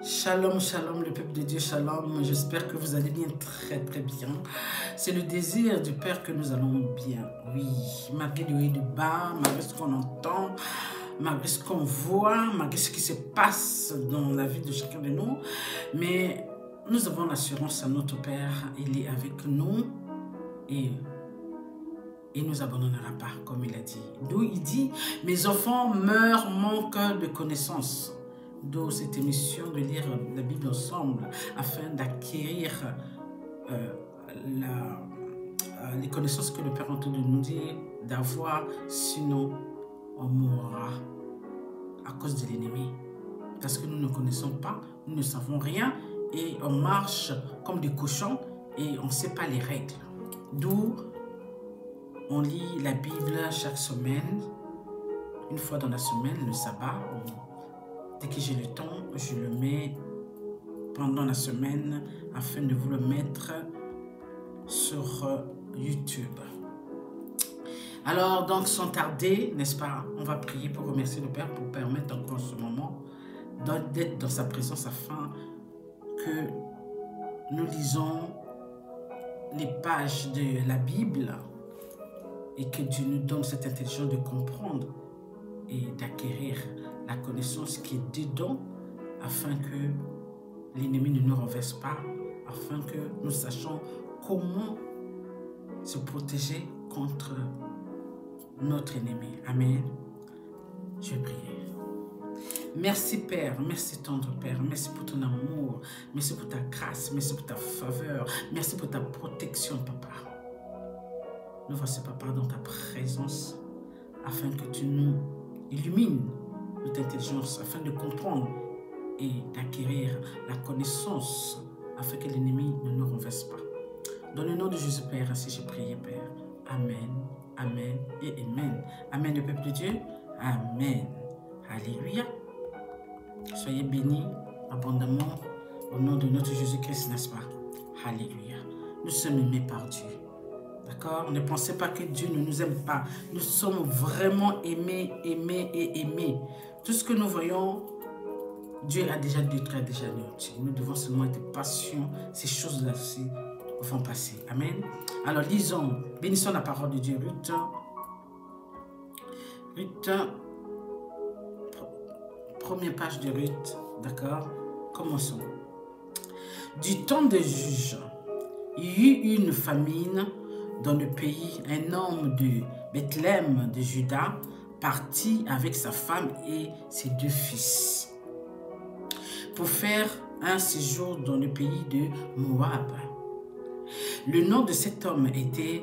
Shalom, shalom, le peuple de Dieu, shalom. J'espère que vous allez bien, très bien. C'est le désir du Père que nous allons bien. Oui, malgré le haut et le bas, malgré ce qu'on entend, malgré ce qu'on voit, malgré ce qui se passe dans la vie de chacun de nous. Mais nous avons l'assurance à notre Père, il est avec nous et il ne nous abandonnera pas, comme il a dit. D'où il dit, mes enfants meurent, manquent de connaissances. D'où cette émission de lire la Bible ensemble afin d'acquérir les connaissances que le Père est en train de nous dire d'avoir, sinon on mourra à cause de l'ennemi. Parce que nous ne connaissons pas, nous ne savons rien et on marche comme des cochons et on ne sait pas les règles. D'où on lit la Bible chaque semaine, une fois dans la semaine, le sabbat. Dès que j'ai le temps, je le mets pendant la semaine afin de vous le mettre sur YouTube. Alors, donc, sans tarder, n'est-ce pas, on va prier pour remercier le Père, pour permettre encore ce moment d'être dans sa présence afin que nous lisons les pages de la Bible et que Dieu nous donne cette intelligence de comprendre et d'acquérir la connaissance qui est dedans afin que l'ennemi ne nous renverse pas, afin que nous sachions comment se protéger contre notre ennemi. Amen. Je vais prier. Merci Père, merci tendre Père, merci pour ton amour, merci pour ta grâce, merci pour ta faveur, merci pour ta protection Papa. Nous voici Papa dans ta présence afin que tu nous illumines notre intelligence afin de comprendre et d'acquérir la connaissance afin que l'ennemi ne nous renverse pas. Dans le nom de Jésus Père, ainsi j'ai prié Père. Amen, Amen et Amen. Amen le peuple de Dieu. Amen. Alléluia. Soyez bénis abondamment au nom de notre Jésus-Christ, n'est-ce pas? Alléluia. Nous sommes aimés par Dieu. D'accord? Ne pensez pas que Dieu ne nous aime pas. Nous sommes vraiment aimés, aimés et aimés. Tout ce que nous voyons, Dieu a déjà détruit, a déjà anéanti. Nous devons seulement être patients. Ces choses-là vont passer. Amen. Alors lisons, bénissons la parole de Dieu. Ruth, première page de Ruth. D'accord? Commençons. Du temps des juges, il y eut une famine dans le pays. Un homme de Bethléem de Juda partit avec sa femme et ses 2 fils pour faire un séjour dans le pays de Moab. Le nom de cet homme était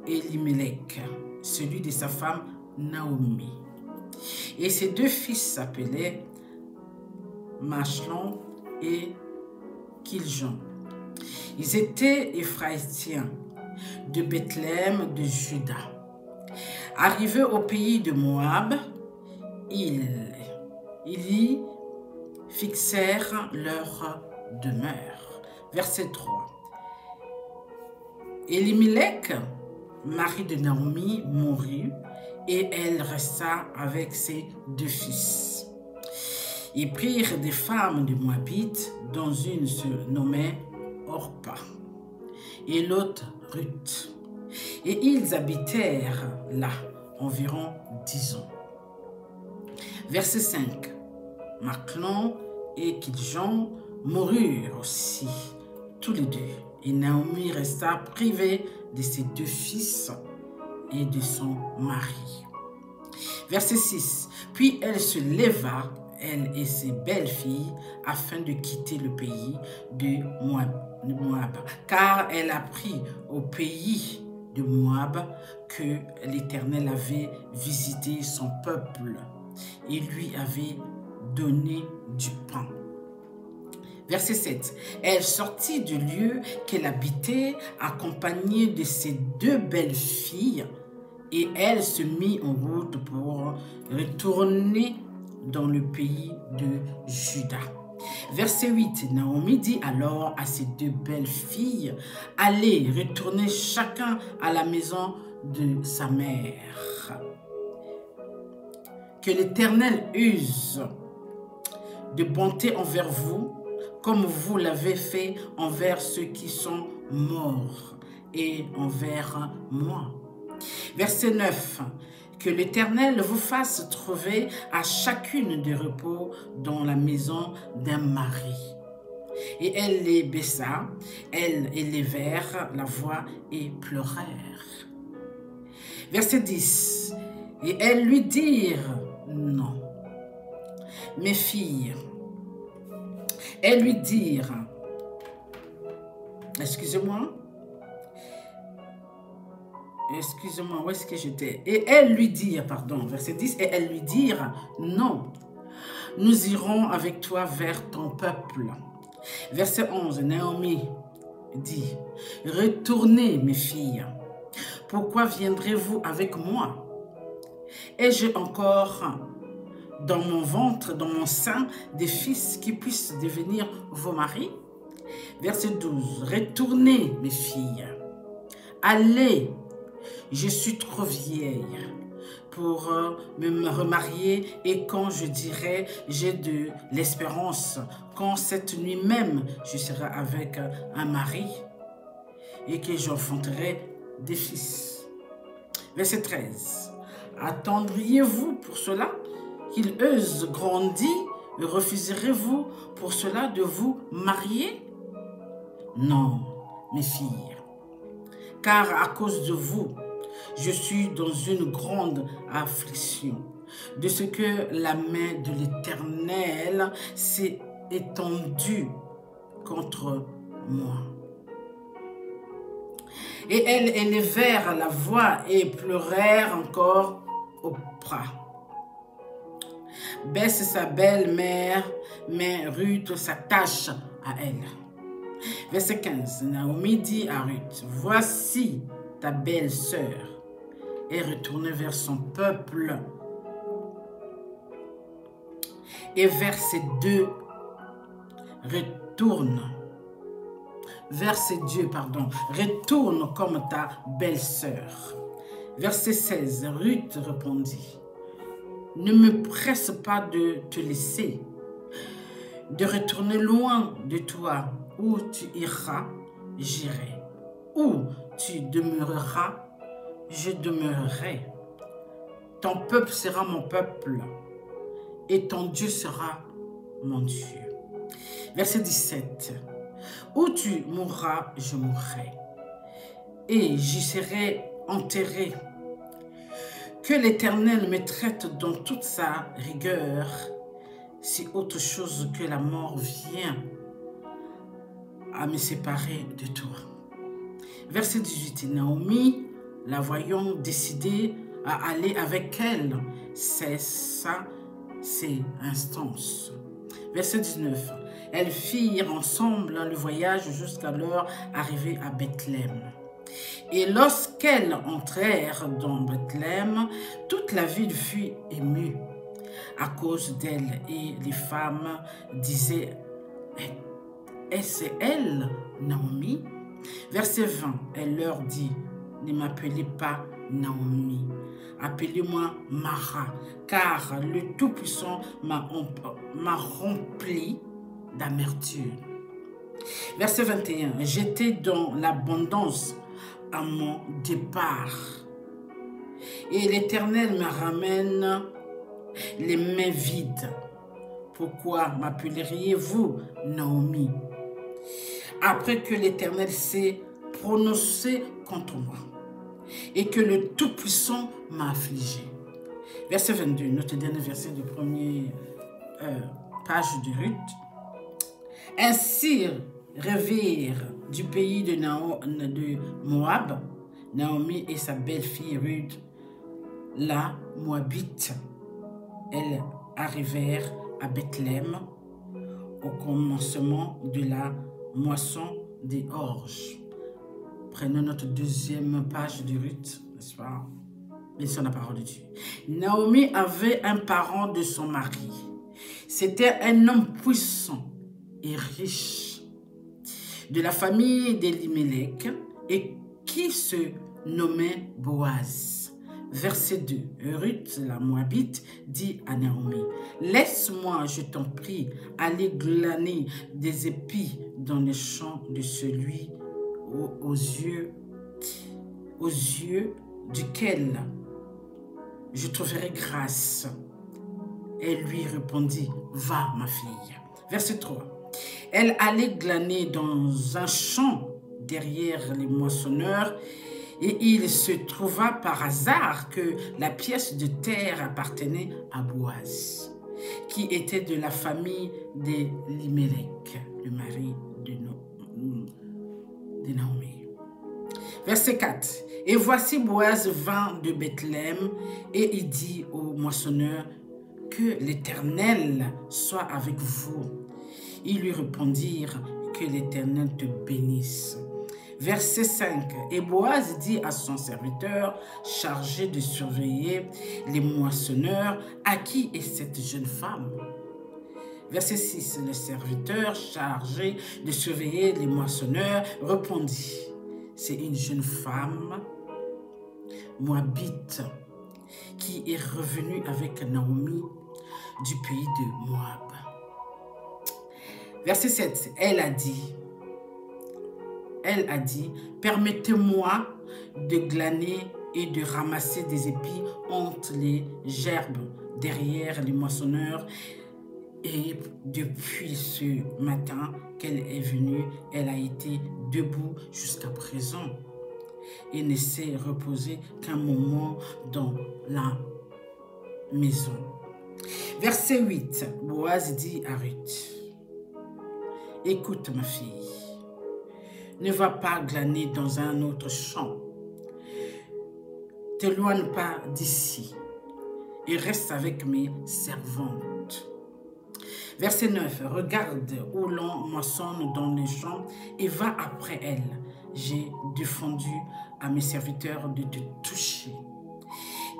Elimelech, celui de sa femme Naomi. Et ses 2 fils s'appelaient Machlon et Kiljon. Ils étaient Éphraïtiens de Bethléem de Juda. Arrivés au pays de Moab, ils y fixèrent leur demeure. Verset 3. Elimelech, mari de Naomi, mourut et elle resta avec ses 2 fils. Ils prirent des femmes de Moabites, dont une se nommait Orpa et l'autre Ruth. Et ils habitèrent là environ 10 ans. Verset 5. Machlon et Kiljon moururent aussi, tous les 2. Et Naomi resta privée de ses 2 fils et de son mari. Verset 6. Puis elle se leva, elle et ses belles-filles, afin de quitter le pays de Moab, car elle apprit au pays de Moab que l'Éternel avait visité son peuple et lui avait donné du pain. Verset 7. Elle sortit du lieu qu'elle habitait, accompagnée de ses 2 belles-filles, et elle se mit en route pour retourner dans le pays de Juda. Verset 8. Naomi dit alors à ses 2 belles-filles, « Allez, retournez chacun à la maison de sa mère. Que l'Éternel use de bonté envers vous, comme vous l'avez fait envers ceux qui sont morts et envers moi. Verset 9. Que l'Éternel vous fasse trouver à chacune des repos dans la maison d'un mari. Et elles les baissa, elles élevèrent la voix et pleurèrent. Verset 10. Et elles lui dirent, non, mes filles. Elles lui dirent, excusez-moi, où est-ce que j'étais? Et elles lui dirent, pardon, verset 10, et elles lui dirent, non, nous irons avec toi vers ton peuple. Verset 11, Naomi dit, retournez mes filles, pourquoi viendrez-vous avec moi? Ai-je encore dans mon ventre, dans mon sein, des fils qui puissent devenir vos maris? Verset 12, retournez mes filles, allez, je suis trop vieille pour me remarier et quand je dirai j'ai de l'espérance, quand cette nuit même je serai avec un mari et que j'enfanterai des fils. Verset 13. Attendriez-vous pour cela qu'ils eussent grandi? Refuserez-vous pour cela de vous marier? Non, mes filles, car à cause de vous, je suis dans une grande affliction, de ce que la main de l'Éternel s'est étendue contre moi. Et elles élevèrent la voix et pleurèrent encore auprès. Baisse sa belle-mère, mais Ruth s'attache à elle. Verset 15, Naomi dit à Ruth, voici ta belle-sœur est retournée vers son peuple. Et verset 2, retourne comme ta belle-sœur. Verset 16, Ruth répondit, ne me presse pas de te laisser, de retourner loin de toi. Où tu iras, j'irai. Où tu demeureras, je demeurerai. Ton peuple sera mon peuple et ton Dieu sera mon Dieu. Verset 17. Où tu mourras, je mourrai et j'y serai enterré. Que l'Éternel me traite dans toute sa rigueur, si autre chose que la mort vient à me séparer de toi. Verset 18. Naomi, la voyant décidée à aller avec elle, cessa ses instances. Verset 19. Elles firent ensemble le voyage jusqu'à leur arrivée à Bethléem. Et lorsqu'elles entrèrent dans Bethléem, toute la ville fut émue à cause d'elle, et les femmes disaient, est-ce elle, Naomi? Verset 20, elle leur dit, ne m'appelez pas Naomi, appelez-moi Mara, car le Tout-Puissant m'a rempli d'amertume. Verset 21, j'étais dans l'abondance à mon départ, et l'Éternel me ramène les mains vides. Pourquoi m'appelleriez-vous Naomi, après que l'Éternel s'est prononcé contre moi et que le Tout-Puissant m'a affligé? Verset 22, notre dernier verset de première page de Ruth. Ainsi revirent du pays de Moab, Naomi et sa belle-fille Ruth, la Moabite. Elles arrivèrent à Bethléem au commencement de la moisson des orges. Prenons notre deuxième page de Ruth, n'est-ce pas? Laissons la parole de Dieu. Naomi avait un parent de son mari. C'était un homme puissant et riche de la famille d'Elimelech et qui se nommait Boaz. Verset 2. Ruth, la Moabite, dit à Naomi, « Laisse-moi, je t'en prie, aller glaner des épis dans les champs de celui aux yeux duquel je trouverai grâce. » Elle lui répondit, « Va, ma fille. » Verset 3. Elle allait glaner dans un champ derrière les moissonneurs, et il se trouva par hasard que la pièce de terre appartenait à Boaz, qui était de la famille d'Elimelech, le mari de Naomi. Verset 4. Et voici Boaz vint de Bethléem, et il dit aux moissonneurs, « Que l'Éternel soit avec vous. » Ils lui répondirent, « Que l'Éternel te bénisse. » Verset 5. Et Boaz dit à son serviteur, chargé de surveiller les moissonneurs, « À qui est cette jeune femme ?» Verset 6. Le serviteur chargé de surveiller les moissonneurs répondit, « C'est une jeune femme moabite qui est revenue avec Naomi du pays de Moab. » Verset 7. Elle a dit, « Permettez-moi de glaner et de ramasser des épis entre les gerbes derrière les moissonneurs. » Et depuis ce matin qu'elle est venue, elle a été debout jusqu'à présent et ne s'est reposée qu'un moment dans la maison. Verset 8. Boaz dit à Ruth, « Écoute ma fille, ne va pas glaner dans un autre champ. T'éloigne pas d'ici et reste avec mes servantes. » Verset 9. Regarde où l'on moissonne dans les champs et va après elle. J'ai défendu à mes serviteurs de te toucher.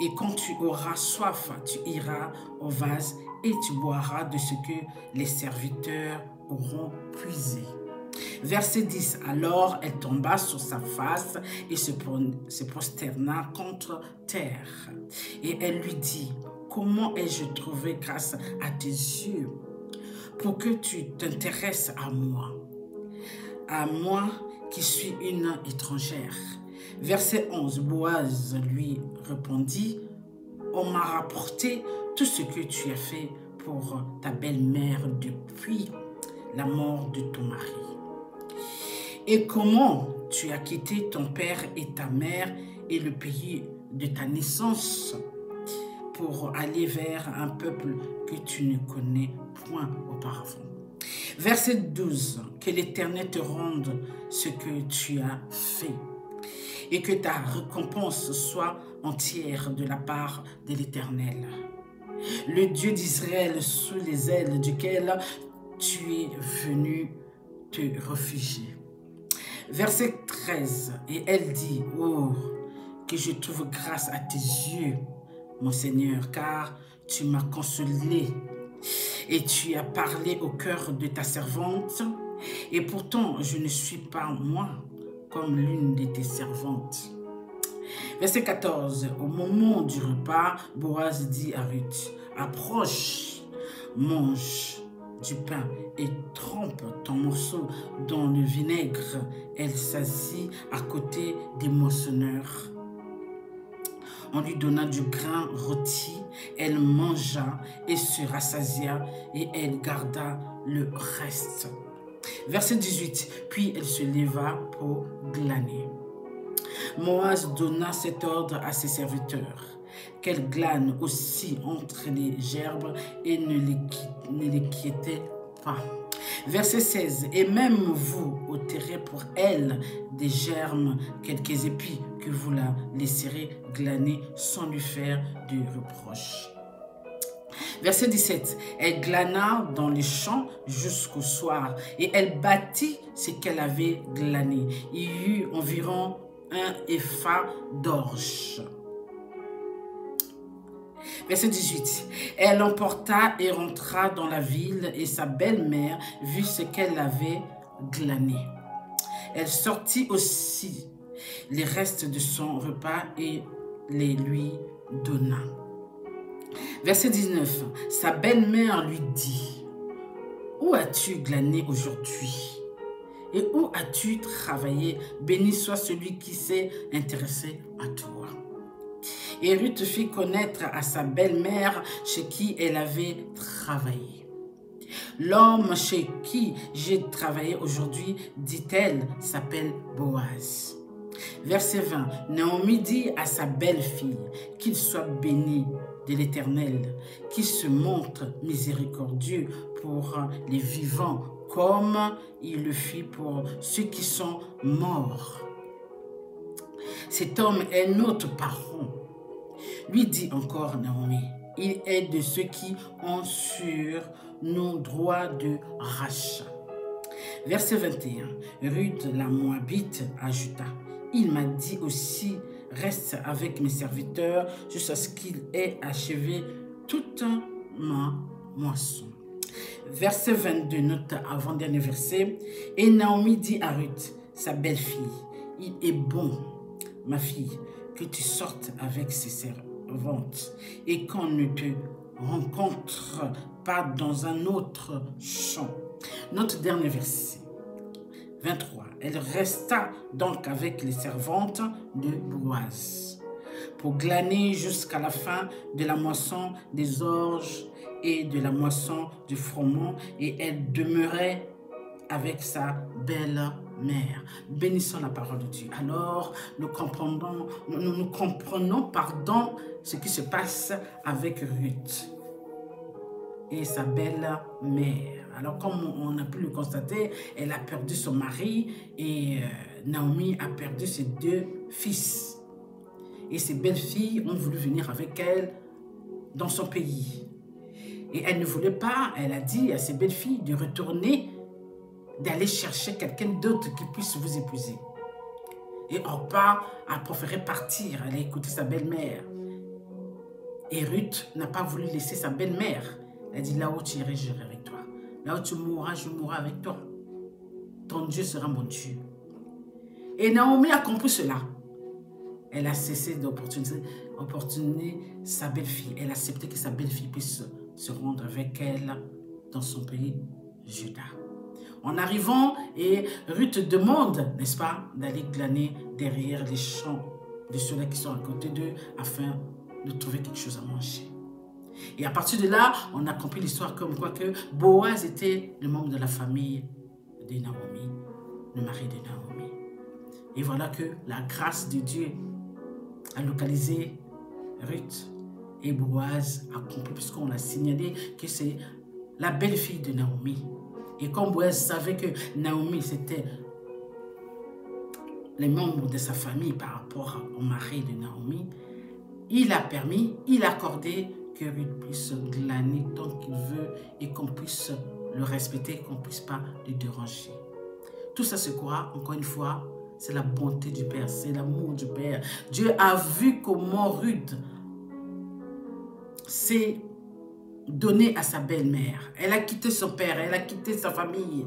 Et quand tu auras soif, tu iras au vase et tu boiras de ce que les serviteurs auront puisé. Verset 10. Alors elle tomba sur sa face et se prosterna contre terre. Et elle lui dit, « Comment ai-je trouvé grâce à tes yeux pour que tu t'intéresses à moi qui suis une étrangère. » Verset 11. Boaz lui répondit, « On m'a rapporté tout ce que tu as fait pour ta belle-mère depuis la mort de ton mari. Et comment tu as quitté ton père et ta mère et le pays de ta naissance pour aller vers un peuple que tu ne connais point auparavant. » Verset 12. Que l'Éternel te rende ce que tu as fait et que ta récompense soit entière de la part de l'Éternel, le Dieu d'Israël, sous les ailes duquel tu es venu te réfugier. Verset 13. Et elle dit, « Oh, que je trouve grâce à tes yeux, mon Seigneur, car tu m'as consolé et tu as parlé au cœur de ta servante, et pourtant je ne suis pas moi comme l'une de tes servantes. » Verset 14. Au moment du repas, Boaz dit à Ruth, « Approche, mange du pain et trempe ton morceau dans le vinaigre. » Elle s'assit à côté des moissonneurs. On lui donna du grain rôti, elle mangea et se rassasia, et elle garda le reste. Verset 18. Puis elle se leva pour glaner. Boaz donna cet ordre à ses serviteurs, qu'elle glane aussi entre les gerbes et ne les quittez pas. Verset 16. Et même vous ôterez pour elle des germes, quelques épis, que vous la laisserez glaner sans lui faire de reproche. Verset 17. Elle glana dans les champs jusqu'au soir, et elle bâtit ce qu'elle avait glané. Il y eut environ un épha d'orge. Verset 18. Elle emporta et rentra dans la ville, et sa belle-mère vit ce qu'elle avait glané. Elle sortit aussi les restes de son repas et les lui donna. Verset 19. Sa belle-mère lui dit, « Où as-tu glané aujourd'hui? Et où as-tu travaillé? Béni soit celui qui s'est intéressé à toi. » Et Ruth fit connaître à sa belle-mère chez qui elle avait travaillé. « L'homme chez qui j'ai travaillé aujourd'hui, dit-elle, s'appelle Boaz. » Verset 20. Naomi dit à sa belle-fille, « Qu'il soit béni de l'Éternel, qu'il se montre miséricordieux pour les vivants, comme il le fit pour ceux qui sont morts. » Cet homme est notre parent. Lui dit encore Naomi, il est de ceux qui ont sur nous droit de rachat. Verset 21. Ruth la Moabite ajouta, il m'a dit aussi, reste avec mes serviteurs jusqu'à ce qu'il ait achevé toute ma moisson. Verset 22, notre avant-dernier verset. Et Naomi dit à Ruth, sa belle-fille, il est bon, ma fille, que tu sortes avec ses servantes et qu'on ne te rencontre pas dans un autre champ. Notre dernier verset, 23. Elle resta donc avec les servantes de Boaz pour glaner jusqu'à la fin de la moisson des orges et de la moisson du froment, et elle demeurait avec sa belle-mère. Bénissons la parole de Dieu. Alors, nous comprenons ce qui se passe avec Ruth et sa belle-mère. Alors, comme on a pu le constater, elle a perdu son mari et Naomi a perdu ses 2 fils. Et ses belles-filles ont voulu venir avec elle dans son pays. Et elle ne voulait pas, elle a dit à ses belles-filles de retourner, d'aller chercher quelqu'un d'autre qui puisse vous épouser. Et Orpa a préféré partir, aller écouter sa belle-mère. Et Ruth n'a pas voulu laisser sa belle-mère. Elle a dit, là où tu irais, j'irai avec toi. Là où tu mourras, je mourrai avec toi. Ton Dieu sera mon Dieu. Et Naomi a compris cela. Elle a cessé d'opportuner sa belle-fille. Elle a accepté que sa belle-fille puisse se rendre avec elle dans son pays, Juda. En arrivant, et Ruth demande, n'est-ce pas, d'aller glaner derrière les champs de ceux-là qui sont à côté d'eux afin de trouver quelque chose à manger. Et à partir de là, on a compris l'histoire comme quoi que Boaz était le membre de la famille de Naomi, le mari de Naomi. Et voilà que la grâce de Dieu a localisé Ruth et Boaz a compris, puisqu'on a signalé que c'est la belle-fille de Naomi. Et comme Boaz savait que Naomi, c'était les membres de sa famille par rapport au mari de Naomi, il a permis, il a accordé que Ruth puisse glaner tant qu'il veut et qu'on puisse le respecter, qu'on ne puisse pas le déranger. Tout ça, c'est quoi? Encore une fois, c'est la bonté du Père, c'est l'amour du Père. Dieu a vu comment Ruth s'est donnée à sa belle-mère. Elle a quitté son père, elle a quitté sa famille.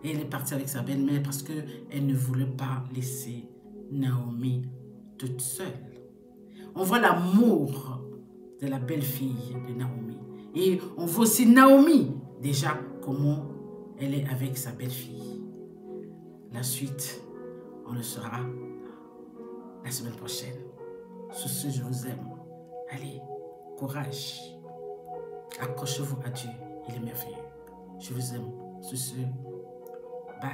Et elle est partie avec sa belle-mère parce qu'elle ne voulait pas laisser Naomi toute seule. On voit l'amour de la belle-fille de Naomi. Et on voit aussi Naomi, déjà, comment elle est avec sa belle-fille. La suite, on le saura la semaine prochaine. Sur ce, je vous aime. Allez, courage. Accrochez-vous à Dieu, il est merveilleux. Je vous aime. Sur ce, bye.